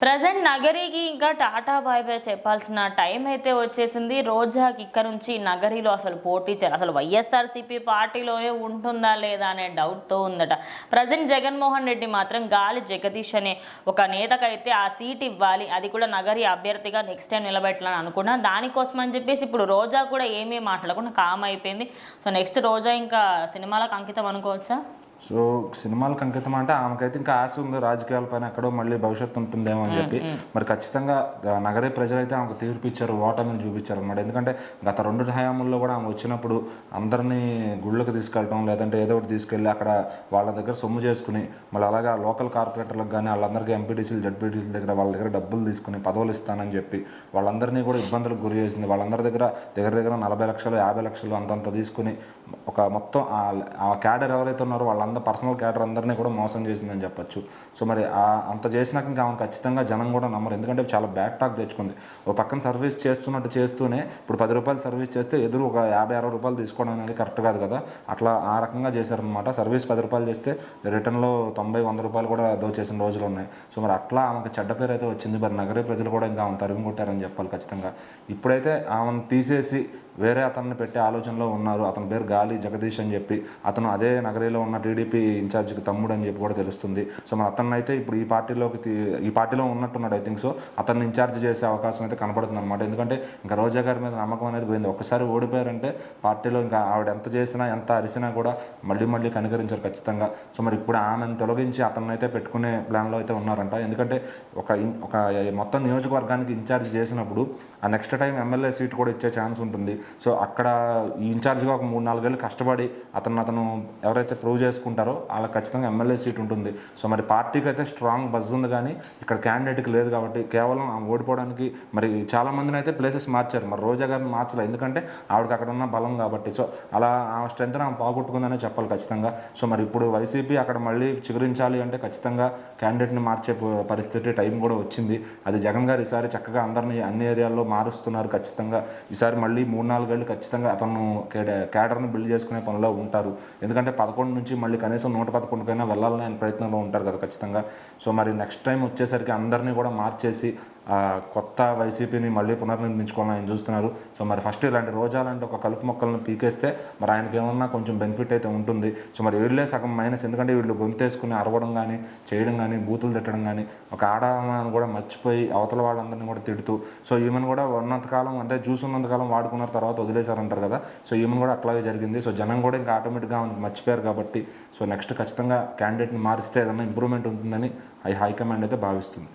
Present నగరికి ఇంకా Tata bye bye చెప్పాల్సిన time అయితే వచ్చేసింది. రోజాకి ఇక్కడ నుంచి నగరిలో అసలు పోటీ చేయాలి, అసలు వైఎస్ఆర్సీపీ పార్టీలోనే ఉంటుందా లేదా అనే డౌట్తో ఉందట. ప్రజెంట్ జగన్మోహన్ రెడ్డి మాత్రం గాలి జగదీష్ అనే ఒక నేతకైతే ఆ సీట్ ఇవ్వాలి, అది కూడా నగరి అభ్యర్థిగా నెక్స్ట్ టైం నిలబెట్టాలని అనుకున్నా. దానికోసం అని చెప్పేసి ఇప్పుడు రోజా కూడా ఏమీ మాట్లాడకుండా కామ్ అయిపోయింది. సో నెక్స్ట్ రోజా ఇంకా సినిమాలకు అంకితం అనుకోవచ్చా? సో సినిమాలకు అంకితం అంటే ఆమెకైతే ఇంకా ఆశ ఉంది రాజకీయాలపైన ఎక్కడో మళ్ళీ భవిష్యత్తు ఉంటుందేమో అని చెప్పి. మరి ఖచ్చితంగా నగరే ప్రజలైతే ఆమెకు తీర్పు ఇచ్చారు, ఓటమిని చూపించారు అనమాట. ఎందుకంటే గత 2 హయాముల్లో కూడా ఆమె వచ్చినప్పుడు అందరినీ గుళ్ళకు తీసుకెళ్ళడం, లేదంటే ఏదో ఒకటి తీసుకెళ్ళి అక్కడ వాళ్ళ దగ్గర సొమ్ము చేసుకుని మళ్ళీ అలాగా లోకల్ కార్పొరేటర్లకు కానీ వాళ్ళందరికీ ఎంపీటీసీలు జడ్పీటీసీల దగ్గర వాళ్ళ దగ్గర డబ్బులు తీసుకుని పదవులు ఇస్తానని చెప్పి వాళ్ళందరినీ కూడా ఇబ్బందులకు గురి చేసింది. వాళ్ళందరి దగ్గర 40 లక్షలు 50 లక్షలు అంతంత తీసుకుని ఒక మొత్తం ఆ క్యాడర్ ఎవరైతే ఉన్నారో వాళ్ళందరూ పర్సనల్ క్యాడర్ అందరినీ కూడా మోసం చేసిందని చెప్పొచ్చు. సో మరి అంత చేసినాక ఇంకా ఆమె ఖచ్చితంగా జనం కూడా నమ్మరు, ఎందుకంటే చాలా బ్యాక్ టాక్ తెచ్చుకుంది. ఒక పక్కన సర్వీస్ చేస్తున్నట్టు చేస్తూనే ఇప్పుడు 10 రూపాయలు సర్వీస్ చేస్తే ఎదురు ఒక 50-60 రూపాయలు తీసుకోవడం అనేది కరెక్ట్ కాదు కదా. అట్లా ఆ రకంగా చేశారనమాట. సర్వీస్ 10 రూపాయలు చేస్తే రిటర్న్లో 90-100 రూపాయలు కూడా దోచేసిన రోజులు ఉన్నాయి. సో మరి అట్లా ఆమెకు చెడ్డ పేరు అయితే వచ్చింది. మరి నగరే ప్రజలు కూడా ఇంకా ఆమె తరిమి కొట్టారని చెప్పాలి ఖచ్చితంగా. ఇప్పుడైతే ఆమెను తీసేసి వేరే అతన్ని పెట్టే ఆలోచనలో ఉన్నారు. అతని పేరు గాలి జగదీష్ అని చెప్పి, అతను అదే నగరీలో ఉన్న టీడీపీ ఇన్ఛార్జికి తమ్ముడు అని చెప్పి కూడా తెలుస్తుంది. సో మరి అతన్ని అయితే ఇప్పుడు ఈ పార్టీలో ఉన్నట్టున్నాడు. ఐ థింక్ సో అతన్ని ఇన్ఛార్జ్ చేసే అవకాశం అయితే కనపడుతుంది అనమాట. ఎందుకంటే ఇంకా రోజా గారి మీద నమ్మకం అనేది పోయింది. ఒక్కసారి ఓడిపోయారంటే పార్టీలో ఇంకా ఆవిడ ఎంత చేసినా ఎంత అరిసినా కూడా మళ్ళీ కనికరించారు ఖచ్చితంగా. సో మరి ఇప్పుడు ఆమెను తొలగించి అతన్ని అయితే పెట్టుకునే ప్లాన్లో అయితే ఉన్నారంట. ఎందుకంటే ఒక మొత్తం నియోజకవర్గానికి ఇన్ఛార్జ్ చేసినప్పుడు ఆ నెక్స్ట్ టైం ఎమ్మెల్యే సీట్ కూడా ఇచ్చే ఛాన్స్ ఉంటుంది. సో అక్కడ ఈ ఇన్ఛార్జ్గా ఒక 3-4 ఏళ్ళు కష్టపడి అతను ఎవరైతే ప్రూవ్ చేసుకుంటారో వాళ్ళకి ఖచ్చితంగా ఎమ్మెల్యే సీట్ ఉంటుంది. సో మరి పార్టీకి అయితే స్ట్రాంగ్ బజ్ ఉంది, కానీ ఇక్కడ క్యాండిడేట్కి లేదు. కాబట్టి కేవలం ఓడిపోవడానికి మరి చాలా మందిని అయితే ప్లేసెస్ మార్చారు, మరి రోజా గారిని మార్చలేదు, ఎందుకంటే ఆవిడకి అక్కడ ఉన్న బలం కాబట్టి. సో అలా ఆ స్ట్రెంత్ ఆమె పోగొట్టుకుందనే చెప్పాలి ఖచ్చితంగా. సో మరి ఇప్పుడు వైసీపీ అక్కడ మళ్ళీ చిగురించాలి అంటే ఖచ్చితంగా క్యాండిడేట్ని మార్చే పరిస్థితి టైం కూడా వచ్చింది. అది జగన్ గారు ఈసారి చక్కగా అందరినీ అన్ని ఏరియాల్లో మారుస్తున్నారు ఖచ్చితంగా. ఈసారి మళ్ళీ 3-4 ఏళ్ళు ఖచ్చితంగా అతను క్యాడర్ని బిల్డ్ చేసుకునే పనిలో ఉంటారు. ఎందుకంటే 11 నుంచి మళ్ళీ కనీసం 111కైనా వెళ్ళాలని ఆయన ప్రయత్నంలో ఉంటారు కదా ఖచ్చితంగా. సో మరి నెక్స్ట్ టైం వచ్చేసరికి అందరినీ కూడా మార్చేసి కొత్త వైసీపీని మళ్ళీ పునర్నిర్మించుకోవాలని ఆయన చూస్తున్నారు. సో మరి ఫస్ట్ ఇలాంటి రోజా లాంటి ఒక కలుపు మొక్కలను పీకేస్తే మరి ఆయనకి ఏమన్నా కొంచెం బెనిఫిట్ అయితే ఉంటుంది. సో మరి వీళ్ళే సగం మైనస్, ఎందుకంటే వీళ్ళు గొంతేసుకుని అరవడం కానీ చేయడం కానీ బూతులు తిట్టడం కానీ ఒక ఆడమని కూడా మర్చిపోయి అవతల వాళ్ళందరినీ కూడా తిడుతూ, సో ఈమెను కూడా ఉన్నంతకాలం అంటే చూసున్నంతకాలం వాడుకున్న తర్వాత వదిలేశారంటారు కదా. సో ఈమెను కూడా అట్లాగే జరిగింది. సో జనం కూడా ఇంకా ఆటోమేటిక్గా మర్చిపోయారు కాబట్టి సో నెక్స్ట్ ఖచ్చితంగా క్యాండిడేట్ని మారిస్తే ఏదన్నా ఇంప్రూవ్మెంట్ ఉంటుందని హైకమాండ్ అయితే భావిస్తుంది.